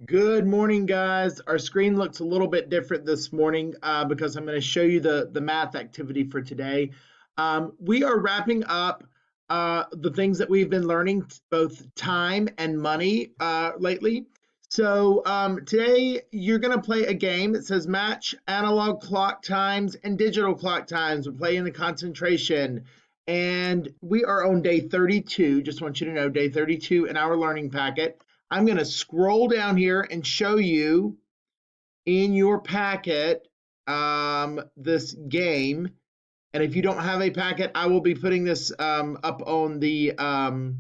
Good morning, guys. Our screen looks a little bit different this morning because I'm going to show you the math activity for today. We are wrapping up the things that we've been learning, both time and money lately. So today you're going to play a game that says match analog clock times and digital clock times. We're playing the concentration. And we are on day 32. Just want you to know, day 32 in our learning packet. I'm going to scroll down here and show you in your packet this game. And if you don't have a packet, I will be putting this up on the on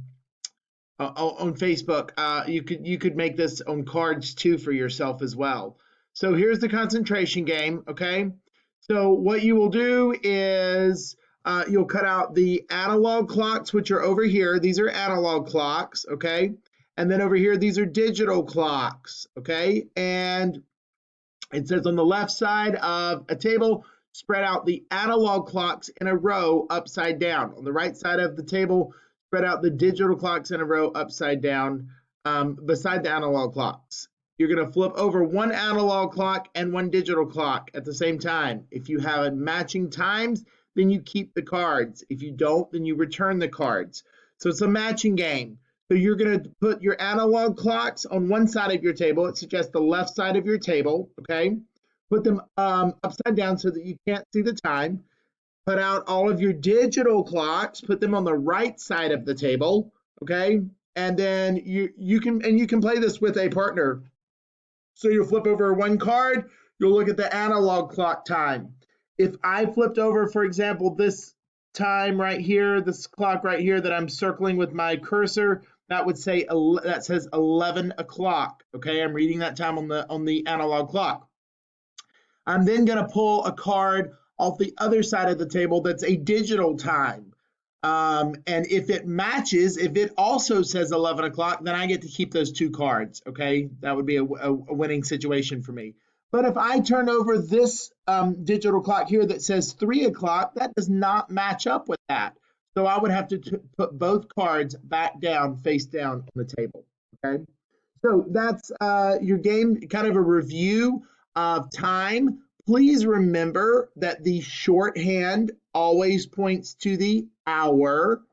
Facebook. You could make this on cards too for yourself as well. So here's the concentration game. Okay. So what you will do is you'll cut out the analog clocks, which are over here. These are analog clocks. Okay. And then over here, these are digital clocks, okay? And it says on the left side of a table, spread out the analog clocks in a row upside down. On the right side of the table, spread out the digital clocks in a row upside down beside the analog clocks. You're going to flip over one analog clock and one digital clock at the same time. If you have matching times, then you keep the cards. If you don't, then you return the cards. So it's a matching game. So you're going to put your analog clocks on one side of your table. It suggests the left side of your table, okay? Put them upside down so that you can't see the time. Put out all of your digital clocks, put them on the right side of the table, okay? And then you can play this with a partner. So you'll flip over one card, you'll look at the analog clock time. If I flipped over, for example, this time right here, this clock right here that I'm circling with my cursor, that would say that says 11 o'clock. Okay, I'm reading that time on the analog clock. I'm then going to pull a card off the other side of the table that's a digital time. And if it matches, if it also says 11 o'clock, then I get to keep those two cards. Okay, that would be a winning situation for me. But if I turn over this digital clock here that says 3 o'clock, that does not match up with that. So I would have to put both cards back down, face down on the table, okay? So that's your game, kind of a review of time. Please remember that the shorthand always points to the hour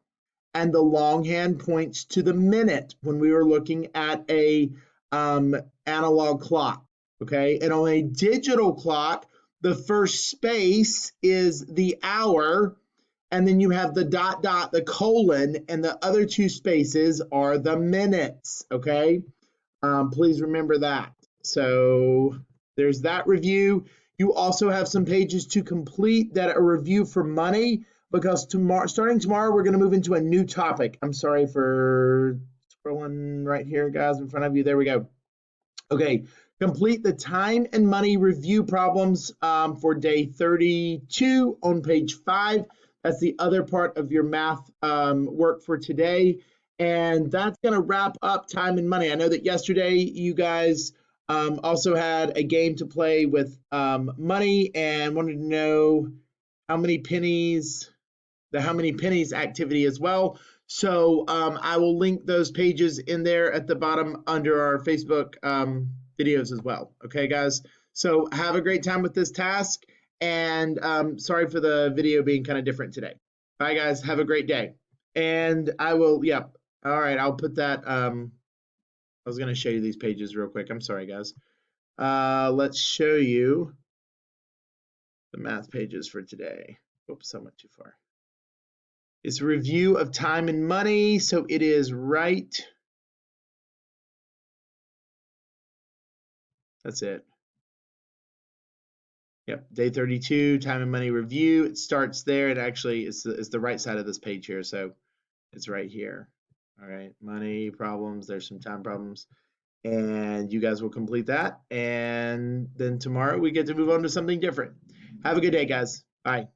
and the longhand points to the minute when we were looking at a analog clock, okay? And on a digital clock, the first space is the hour, and then you have the dot, the colon, and the other two spaces are the minutes, okay? Please remember that. So there's that review. You also have some pages to complete that are review for money, because starting tomorrow, we're going to move into a new topic. I'm sorry for scrolling right here, guys, in front of you. There we go. Okay, complete the time and money review problems for day 32 on page 5. That's the other part of your math work for today. And that's going to wrap up time and money. I know that yesterday you guys also had a game to play with money and wanted to know how many pennies, the how many pennies activity as well. So I will link those pages in there at the bottom under our Facebook videos as well. Okay, guys? So have a great time with this task. And sorry for the video being kind of different today. Bye, guys. Have a great day. And I will, yep. All right, I'll put that. I was going to show you these pages real quick. I'm sorry, guys. Let's show you the math pages for today. Oops, I went too far. It's a review of time and money, so it is right. That's it. Yep, day 32, time and money review. It starts there. It actually is the right side of this page here, so it's right here. All right, money problems. There's some time problems. And you guys will complete that. And then tomorrow we get to move on to something different. Have a good day, guys. Bye.